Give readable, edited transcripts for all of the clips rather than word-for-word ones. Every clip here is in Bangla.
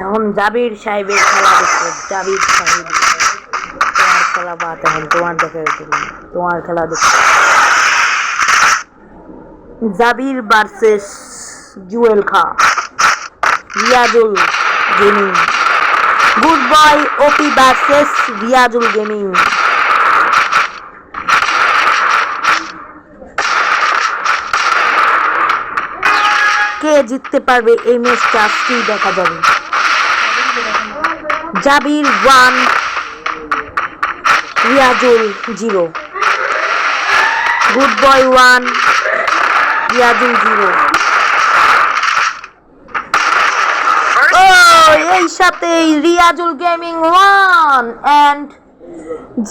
এখন জাবির সাহেবের খেলা দেখো। জাবির সাহেব তোমার খেলা বাদ, এখন তোমার দেখে তোমার খেলা দেখো। জাবির versus Jewel Kha, Riazul gaming. Good boy OP versus Riazul gaming. কে জিততে পারবে এই ম্যাচটা আজকেই দেখা যাবে। জাবির 1, রিয়াজুল 0। Good boy 1, Riazul 0। এই সাথে Riazul gaming 1 and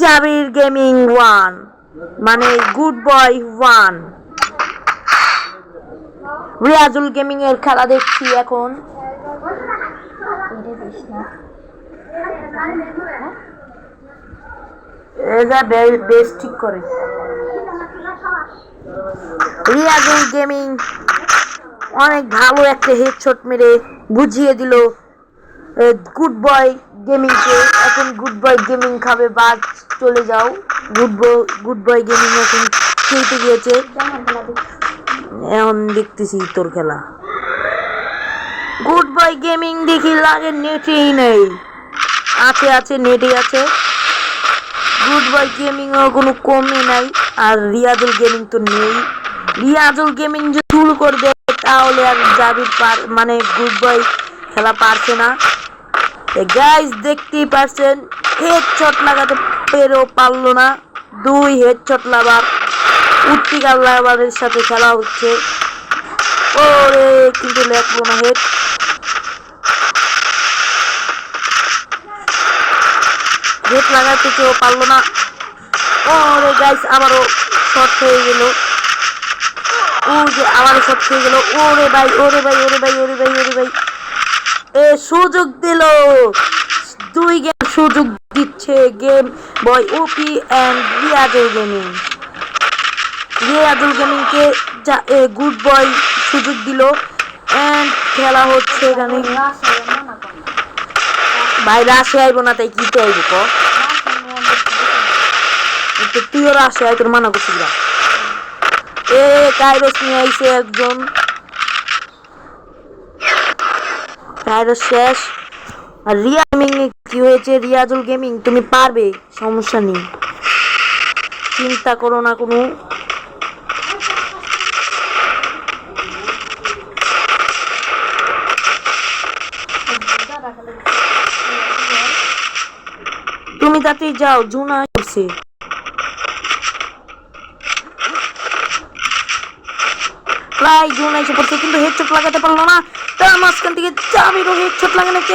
Jabir gaming 1, মানে গুড বয় 1। রিয়াজুল গেমিং এর খেলা দেখছি এখন। বেশ ঠিক করে রিয়াজুল গেমিং অনেক ভালো একটা হেডশট মেরে বুঝিয়ে দিল গুড বয় গেমিং কে। এখন গুড বয় গেমিং খাবে বাদ, চলে যাও। গুড বয় গেমিং এখন খেলতে গিয়েছে। এখন দেখতেছি তোর খেলা। গুড বয় গেমিং দেখি লাগে নেটেই নেই, আছে নেটে আছে। গুড বয় গেমিং ও কোনো কমে নাই, আর রিয়াজুল গেমিং তো নেই। রিয়াজুল গেমিং যদি শুরু করে দেয় তাহলে আর জাবির মানে গুড বয় খেলা পারছে না। গাইস দেখতেই পারছেন হেডশট লাগাতে পারলো না। 2 হেডশট লাভার, উত্তিকার লাভারের সাথে খেলা হচ্ছে। ওরে কিন্তু লাগলো না হেড। হেড লাগাতে কেউ পারলো না। ওরে গাইস আবারও শট হয়ে গেল। আবারও শট হয়ে গেল। ওরে ভাই সুযোগ দিল। 2 গেম সুযোগ দিচ্ছে game boy OP and Riazul gaming. Riazul gaming কে গুড বয় সুযোগ দিল এন্ড খেলা হচ্ছে এখানে। ভাই রাশে আইব না তাই কিতে আইব ক? তুইও রাশে আই, তোর মানা করছিস না। কাইরস নিয়ে আইছে একজন। কাইরস শেষ। আর গেমিং কি হয়েছে? রিয়াজুল গেমিং তুমি পারবে, সমস্যা নেই, চিন্তা করো না কোনো। তুমি তাতেই যাও, জুনা আসছে। প্রায় জুন এসে পড়ছে কিন্তু হেডশট লাগাতে পারলো না। তার মাঝখান থেকে জাবিরও হেডশট লাগানোর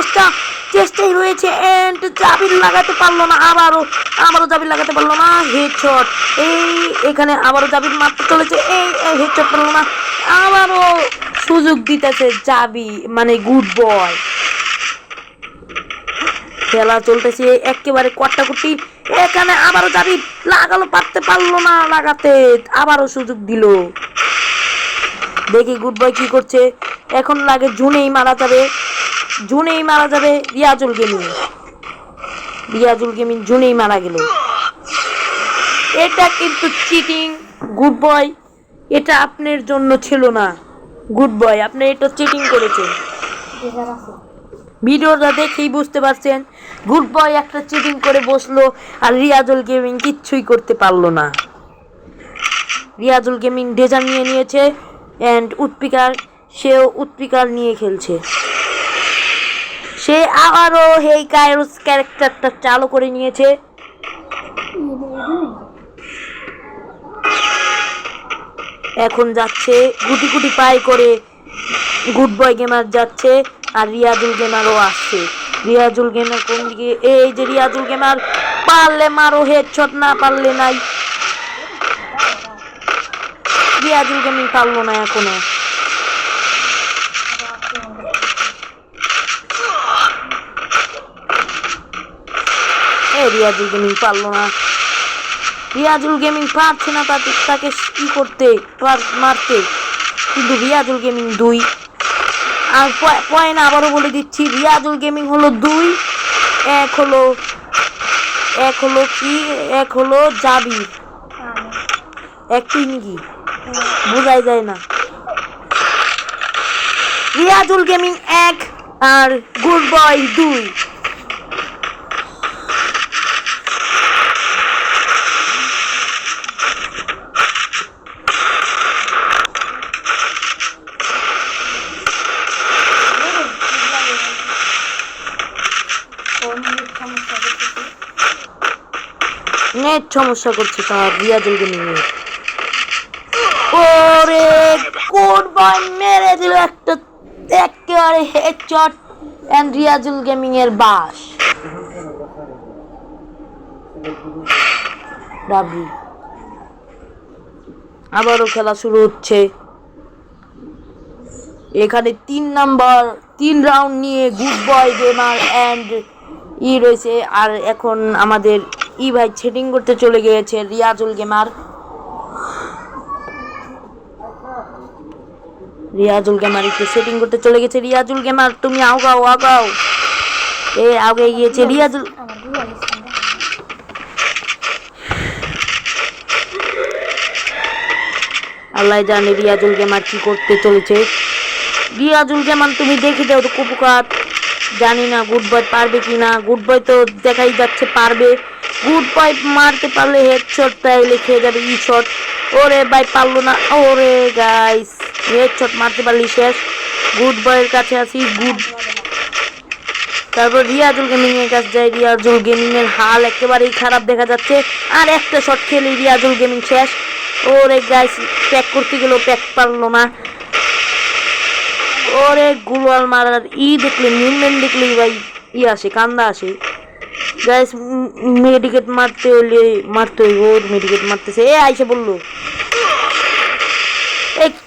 চেষ্টাই রয়েছে এন্ড জাবির লাগাতে পারলো না। আবারও জাবির লাগাতে পারলো না হেডশট। এখানে আবারও জাবির মারতে চলেছে, হেডশট পারলো না। আবারও সুযোগ দিতেছে জাবি, মানে গুড বয়। খেলা চলতেছে একেবারে কট্টাকুটি। এখানে আবারও জাবি লাগালো, পারতে পারলো না লাগাতে। আবারও সুযোগ দিল। দেখি গুড বয় কি করছে। এখন লাগে জুনেই মারা যাবে রিয়াজুল গেমিং জুনেই মারা গেল। এটা কিন্তু চিটিং গুড বয়, এটা আপনার জন্য ছিল না। গুড বয় আপনি এটা চিটিং করেছেন। ভিডিওটা দেখেই বুঝতে পারছেন গুড বয় একটা চিটিং করে বসলো আর রিয়াজুল গেমিং কিচ্ছুই করতে পারলো না। রিয়াজুল গেমিং ডেজার নিয়ে নিয়েছে অ্যান্ড উৎপিকার, সেও উৎপিকার নিয়ে খেলছে। সে আবারও হেই কাইরোস ক্যারেক্টারটা চালু করে নিয়েছে। এখন যাচ্ছে গুটি গুটি পাই করে গুড বয় গেমার যাচ্ছে আর রিয়াজুল গেমারও আসছে। রিয়াজুল গেমার কোন দিকে? এই যে রিয়াজুল গেমার, পারলে মারো হেডশট, না পারলে নাই। রিয়াজুল গেমিং পারলো না এখনো। রিয়াজুল গেমিং পারলো না। রিয়াজুল গেমিং পারছে না তাকে কি করতে, মারতে, কিন্তু রিয়াজুল গেমিং 2। আর পয়েন্ট আবারও বলে দিচ্ছি, রিয়াজুল গেমিং হলো 2, এক হলো জাবির। একটি নাকি বোঝাই যায় না। রিয়াজুল গেমিং 1 আর গুড বয় 2। নেট সমস্যা করছে তার রিয়াজুল গেমিং এর। ওরে গুড বয় মেরে দিল একটা একেবারে হেডশট এন্ড রিয়াজুল গেমিং এর বাস। ডাবলি আবারও খেলা শুরু হচ্ছে। এখানে 3 রাউন্ড নিয়ে গুড বয় গেমার এন্ড রয়েছে। আর এখন আমাদের ভাই সেটিং করতে চলে গিয়েছে রিয়াজুল গেমার। একটু সেটিং করতে চলে গেছে। রিয়াজুল গেমার তুমি আগাও। আগে গিয়েছে রিয়াজুল। আল্লাহ জানে রিয়াজুল গেমার কি করতে চলেছে। রিয়াজুল গেমার তুমি দেখে দাও তো কুপুকাত, জানি না গুড বয় পারবে কি না। গুড বয় তো দেখাই যাচ্ছে পারবে। গুড বয় মারতে পারলে হেডশট, তাইলে খেয়ে যাবে শট। ওরে ভাই পারলো না। ওরে গাইস হেডশট মারতে পারলি শেষ। গুড বয়ের কাছে আসি তারপর রিয়াজুল গেমিং এর কাছে যায়। রিয়াজুল গেমিং এর হাল একেবারেই খারাপ দেখা যাচ্ছে। আর একটা শট খেলে রিয়াজুল গেমিং শেষ। ওরে গাইস প্যাক করতে গেল, প্যাক পারলো না। ওরে গুলওয়াল মারার দেখলে মুভমেন্ট দেখলেই ভাই আসে, কান্দা আসে। গাইস মেডিকেট মারতে হইব। মেডিকেট মারতেছে। আইসা বললো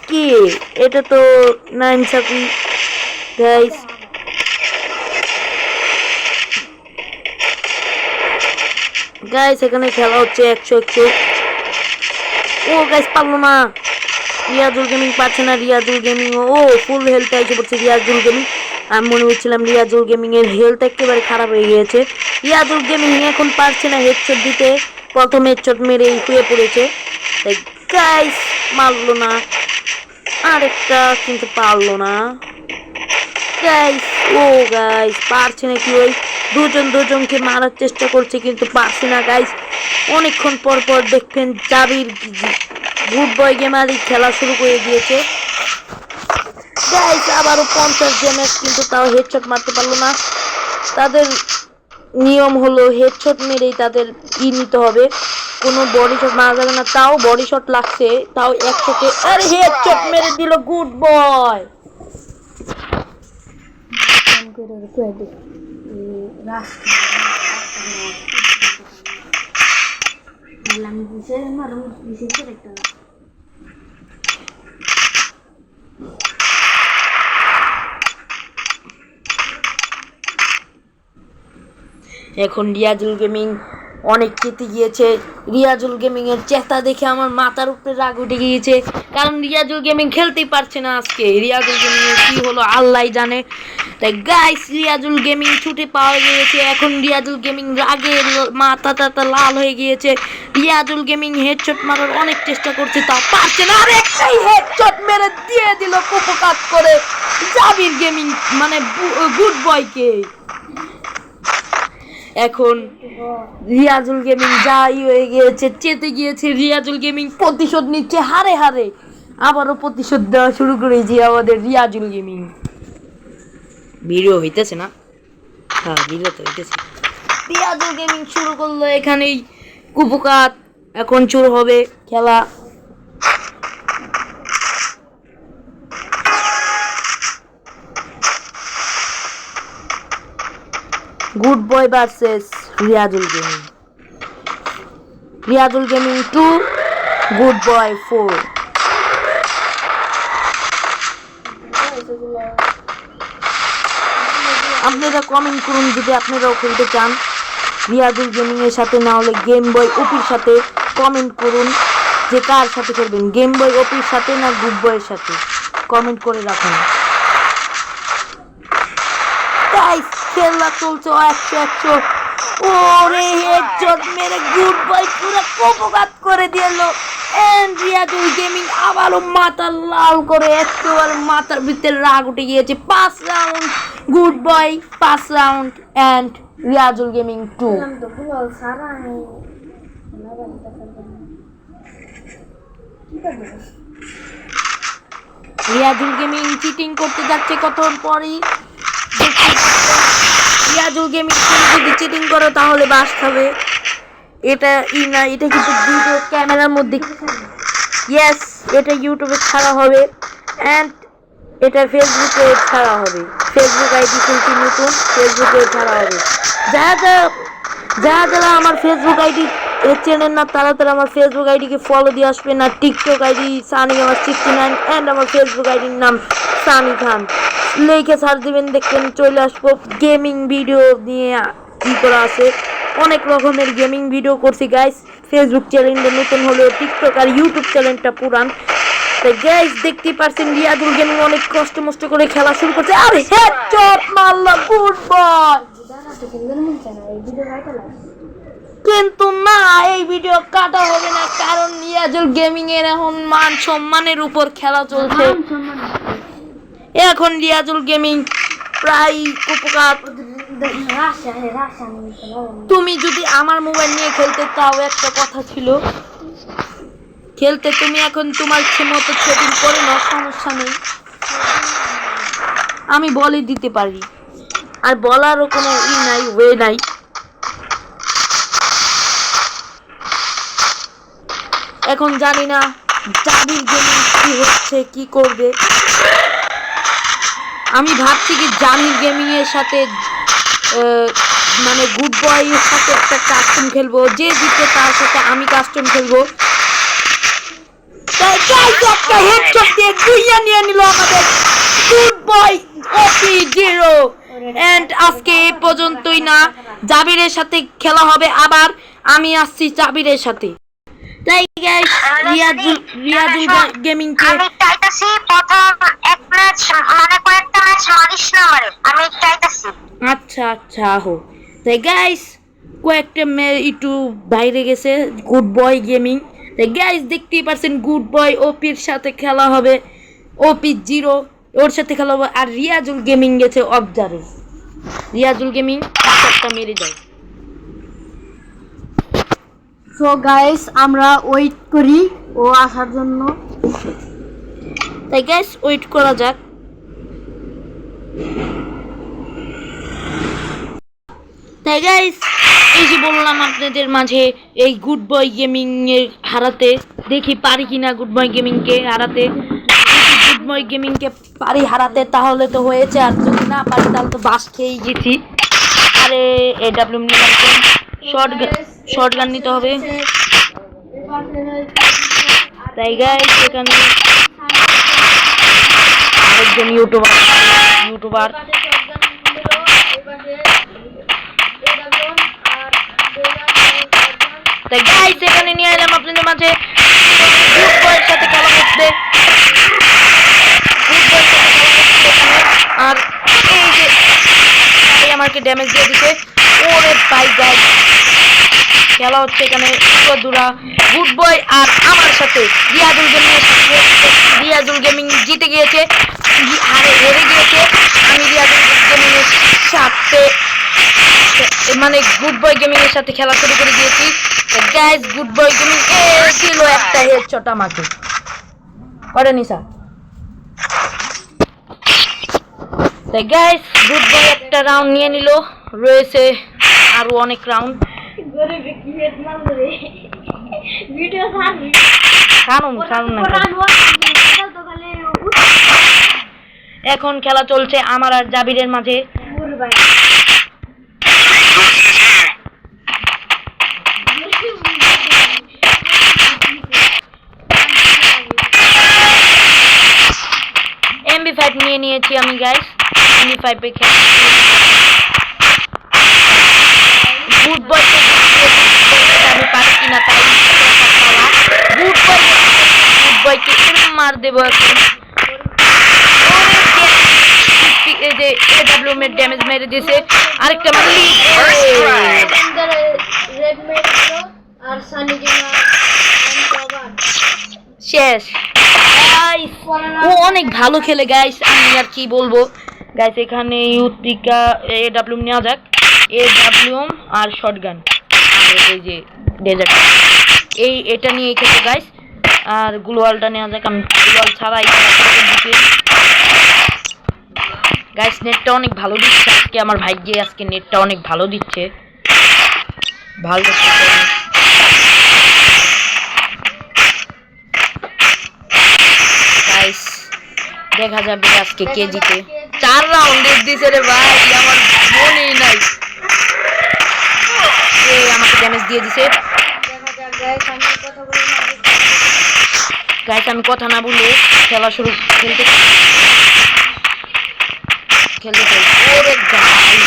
কি এটা তো না ইনসাফি। গাইস এখানে খেলা হচ্ছে 100-100। ও গাইস পারলো না, রিয়াজুল গেমিং পারছে না। রিয়াজুল গেমিং ফুল হেলথে এসে পড়ছে রিয়াজুল গেমিং। আমি মনে হচ্ছিলাম রিয়াজুল গেমিং এর হেলথ একেবারে খারাপ হয়ে গিয়েছে। রিয়াজুল গেমিং এখন পারছে না হেডশট দিতে। প্রথম হেডশট মেরে শুয়ে পড়েছে। গাইস মারলো না, আরেকটা কিন্তু পারলো না। গাইস গাইস পারছে না কি, ওই দুজনকে মারার চেষ্টা করছে কিন্তু পারছে না। গাইস অনেকক্ষণ পর দেখবেন জাবির গুড বয় গেমারই খেলা শুরু করে দিয়েছে। গাইস আবারও 50 ড্যামেজ, কিন্তু তাও হেডশট মারতে পারলো না। তাদের নিয়ম হলো হেডশট মেরেই তাদের নিতে হবে, কোনো বডি শট মারা যাবে না। তাও বডি শট লাগছে, তাও 100-তে আরে হেডশট মেরে দিল গুড বয়। এখন রিয়াজুল গেমিং অনেক চেতে গিয়েছে। রিয়াজুল গেমিং এর চেতা দেখে আমার মাথার উপরে রাগ উঠে গিয়েছে, কারণ রিয়াজুল গেমিং খেলতেই পারছে না আজকে। রিয়াজুল গেমিং এর কি হলো আল্লাহ জানে। তাই গাইস রিয়াজুল গেমিং ছুটে পাওয়া গিয়েছে। এখন রিয়াজুল গেমিং রাগে মাথা লাল হয়ে গিয়েছে। রিয়াজুল গেমিং হেডশট মারার অনেক চেষ্টা করছে, তা পারছে না। আর একটাই হেডশট মেরে দিয়ে দিল কুপকাত করে জাবির গেমিং, মানে গুড বয়কে। এখন রিয়াজুল গেমিং যাই হয়ে গিয়েছে, চেতে গিয়েছে। রিয়াজুল গেমিং প্রতিশোধ নিচ্ছে হারে হারে, আবারও প্রতিশোধ দেওয়া শুরু করেছি আমাদের রিয়াজুল গেমিং। ভিডিও হইতেছে না? হ্যাঁ, ভিডিও তো হইতেছে। রিয়াজুল গেমিং শুরু করলো এখানেই কুপকাত। এখন শুরু হবে খেলা। Good boy versus Riazul gaming. Riazul gaming 2, good boy 4। আপনারা কমেন্ট করুন যদি আপনারাও খেলতে চান রিয়াজুল গেমিং এর সাথে, না হলে গেম বয় ওপির সাথে। কমেন্ট করুন যে কার সাথে খেলবেন, গেম বয় ওপির সাথে না গুড বয়ের সাথে, কমেন্ট করে রাখুন। গাইস খেলা চলছে 100-100। ওরে হেডশট মেরে গুড বয় পুরো কোপঘাত করে দিল। এন্ড রিয়াজুল গেমিং আবারও মাথা লাল করে একেবারে মাথার ভিতরে রাগ উঠে গিয়েছে। 5 round good boy, 5 round and Riazul gaming 2। Riazul gaming cheating করতে যাচ্ছে কতক্ষণ পরই। রিয়াজুল গেমিং যদি চিটিং করো তাহলে বাস খাবে। এটা না, এটা কিন্তু ভিডিও ক্যামেরার মধ্যে, ইয়েস, এটা ইউটিউবে ছাড়া হবে অ্যান্ড এটা ফেসবুকে ছাড়া হবে। ফেসবুক আইডি খুলছি নতুন, ফেসবুকে ছাড়া হবে। যারা আমার ফেসবুক আইডি চেনেন না তারা আমার ফেসবুক আইডিকে ফলো দিয়ে আসবেন। আর টিকটক আইডি সানি আমার 69 অ্যান্ড আমার ফেসবুক আইডির নাম সানি খান। লিখে সার্চ দিবেন, দেখবেন চলে আসবো। গেমিং ভিডিও নিয়ে কি করা আছে, অনেক রকমের গেমিং ভিডিও করছি গাইস। ফেসবুক চ্যানেলটা নতুন হলেও টিকটক আর ইউটিউব চ্যানেলটা পুরান। তাই গাইস দেখতেই পারছেন রিয়াজুল গেমিং অনেক কষ্ট মষ্ট করে খেলা শুরু করছে। আর হেডশট মারলো গুড বয়। কিন্তু না, এই ভিডিও কাটা হবে না, কারণ রিয়াজুল গেমিং এর এখন মান সম্মানের উপর খেলা চলছে। এখন রিয়াজুল গেমিং প্রায় কুপকাত। তুমি যদি আমার মোবাইল নিয়ে খেলতে চাও একটা কথা ছিল, খেলতে তুমি এখন তোমার মতো সেটিং করে নাও, সমস্যা নেই, আমি বলে দিতে পারি। আর বলারও কোনো নাই, ওয়ে নাই। এখন জানি না জাবির গেমিং কি হচ্ছে, কি করবে। আমি ভাবছি কি জামির গেমিং এর সাথে মানে গুড বয় এর সাথে একটা কাস্টম খেলবো, যে জিতবে তার সাথে আমি কাস্টম খেলবো। তাই গাইস একটা হেডশট দিয়ে দুইয়া নিয়ে নিল আমাদের গুড বয় OP0। এন্ড আজকে এই পর্যন্তই না, জাবিরের সাথে খেলা হবে আবার। আমি আসছি জাবিরের সাথে। তাই গাইস রিয়াজুল গেমিং কে আমি চাইতাছি প্রথম এক ম্যাচ মানে কয়েকটা ম্যাচ মারিস না আমারে, আমি চাইতাছি। আচ্ছা হো। তাই গাইস কয়েকটা একটু বাইরে গেছে গুড বয় গেমিং। তাই গাইস দেখতেই পারছেন গুড বয় ওপির সাথে খেলা হবে, OP0 ওর সাথে খেলা হবে। আর রিয়াজুল গেমিং গেছে অবজারে। রিয়াজুল গেমিং একটা মেরে যায়। সো গাইস আমরা ওয়েট করি ও আসার জন্য। তাই গাইস ওয়েট করা যাক। তাই গাইস এই যে বললাম আপনাদের মাঝে এই গুড বয় গেমিং এর হারাতে, দেখি পারি কিনা গুড বয় গেমিং কে হারাতে। গুড বয় গেমিং কে পারি হারাতে তাহলে তো হয়েছে, আর যদি না পারি তাহলে তো বাস খেয়েই গেছি। আরে AW নিলাম, শর্ট গান নিতে হবে। তাই গাইস এখানে আরেকজন ইউটিউবার তাই গাইস এখানে নিয়ে এলাম আপনাদের মাঝে গুড বয়ের সাথে খেলা করতে। আর এই যে আমাকে ড্যামেজ দিয়ে দিতে। ওরে ভাই গাইস খেলা হচ্ছে এখানে দুরা গুড বয় আর আমার সাথে রিয়াজুল গেমিং জিতে গিয়েছে, হেরে গিয়েছে। আমি রিয়াজুল গেমিং এর সাথে মানে গুড বয় গেমিং এর সাথে খেলা শুরু করে দিয়েছি। গাইস গুড বয় গেমিং দিল একটা হেডশট আমাকে করে নিসা। তাই গাইস গুড বয় একটা রাউন্ড নিয়ে নিল, রয়েছে আরো অনেক রাউন্ড। এখন খেলা চলছে আমার আর জাবিরের মাঝে। MP5 নিয়ে নিয়েছি আমি গাইস, MP5 এ খেলা গুড বয় আমি পারছি না, তাই গুড বয়কে মার দেবো এখন। এই যে AWM এর ড্যামেজ মেরে দিয়েছে, আরেকটা মারলি শেষ। ও অনেক ভালো খেলে গাইস, আমি আর কি বলবো গাইস। এখানে ইউটিকা AWM নেওয়া যাক, AWM আর শটগান আর এই যে ডেজার্ট, এটা নিয়ে খেলবো গাইস। আর গ্লোয়ালটা নেওয়া যাক, আমি গ্লোয়াল ছাড়াই গাইস। নেটটা অনেক ভালো দিচ্ছে আজকে, আমার ভাগ্যে আজকে নেটটা অনেক ভালো দিচ্ছে, ভালো গাইস। দেখা যাবে আজকে কে জিতে। 4 রাউন্ড দিছে রে ভাই, আমার মনেই নাই। আমাকে ড্যামেজ দিয়ে দিছে গাইস। আমি কথা না বলে খেলা শুরু খেলতে ওরে গাইস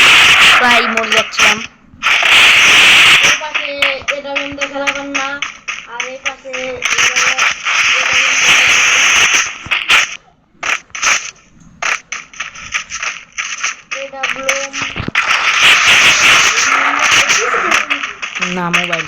প্রায় মরে যাচ্ছিলাম। না মোবাইল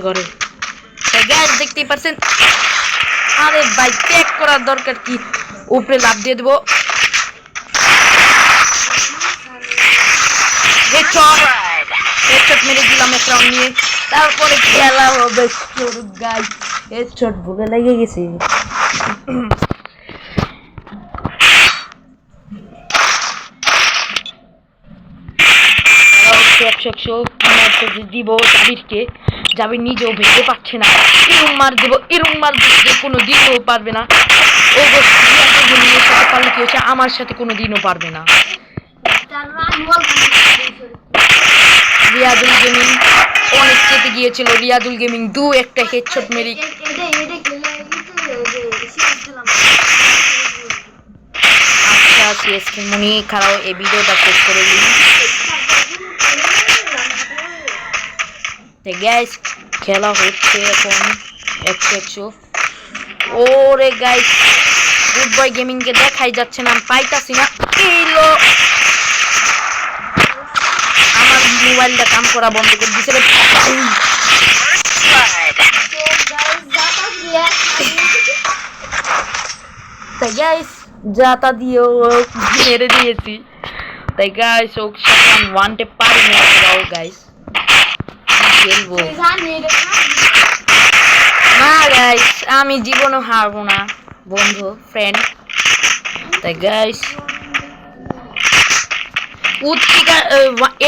ঘরে দেখতেই পারছেন। আরে ভাই চেক করার দরকার কি, উপরে লাফ দিয়ে দেবো। হেডশট মেরে দিলাম এক রাউন্ড নিয়ে, তারপরে খেলা হবে গাইস। হেডশট ভুলে লেগে গেছে। দিব জাবিরকে, জাবির নিজেও ভেঙে পাচ্ছে না। এরম মার দেবো কোনো দিনও পারবে না। ও সাথে পারলে কি হচ্ছে, আমার সাথে কোনো দিনও পারবে না। রিয়াদুল গেমিং অনেক চেপে গিয়েছিল, রিয়াদুল গেমিং একটা হেডশট মেরি। আচ্ছা সিএসকে মনি খারাপ, এই ভিডিওটা পোস্ট করে দিন। গাইস খেলা হচ্ছে এখন 100। ওরে গাইস গুড বয় গেমিং কে দেখাই যাচ্ছে না, পাইতাছি না। আমার মোবাইলটা কাম করা বন্ধ করে দিছে রে। তাই গাইস জাতা দিয়েও মেরে দিয়েছি। তাই গাইস ও ওয়ান ট্যাপ পারি না গাইস, খেলবো না গাইস, আমি জীবনও হারবো না বন্ধু ফ্রেন্ড। তাই গাইস উত্তিকা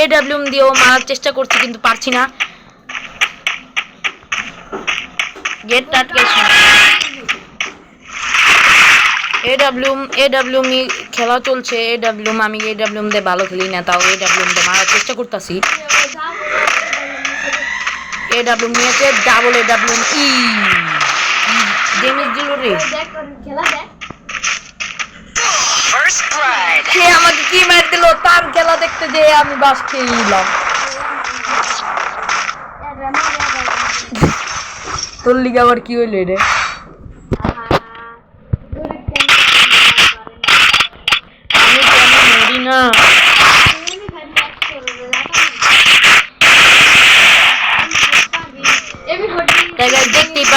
AWM দিয়েও মারার চেষ্টা করছি কিন্তু পারছি না। গেট আটকেছি। AWM খেলা চলছে। AWM আমি AWM দিয়ে ভালো খেলি না, তাও AWM দিয়ে মারার চেষ্টা করতেছি। AWM নিয়েছে, ডাবল AWM ড্যামেজ দিল রে। সে আমাকে কি মার দিল, তার খেলা দেখতে যে আমি বাস খেয়ে নিলাম। তোর লিগে আবার কি হইল রে?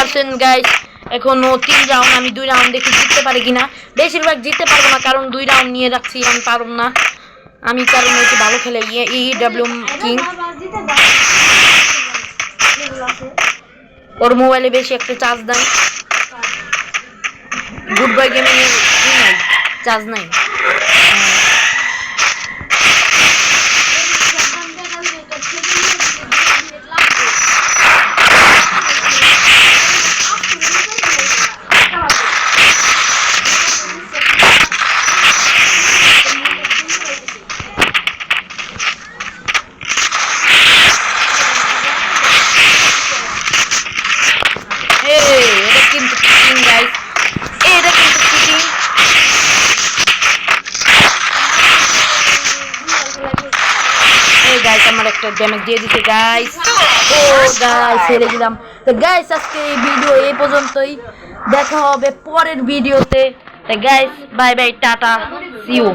50% গাইস, এখনো 3 রাউন্ড, আমি 2 রাউন্ড দেখি জিততে পারি কিনা। বেশিরভাগ জিততে পারবো না, কারণ 2 রাউন্ড নিয়ে রাখছি, আমি পারব না। আমি কারণ হচ্ছে ভালো খেলে EW কিং, ওর মোবাইলে বেশি একটা চার্জ নাই। গুড বয় গেমিং এর নাই, চার্জ নাই। এটা কিন্তু চিটিং গাইস, এটা কিন্তু চিটিং। এই গাইস আমার একটা ড্যামেজ দিয়ে দিতে গাইস। ও গাইস হেরে গেলাম। তো গাইস আজকে এই ভিডিও এই পর্যন্তই, দেখা হবে পরের ভিডিওতে। তো guys bye bye, tata, see you.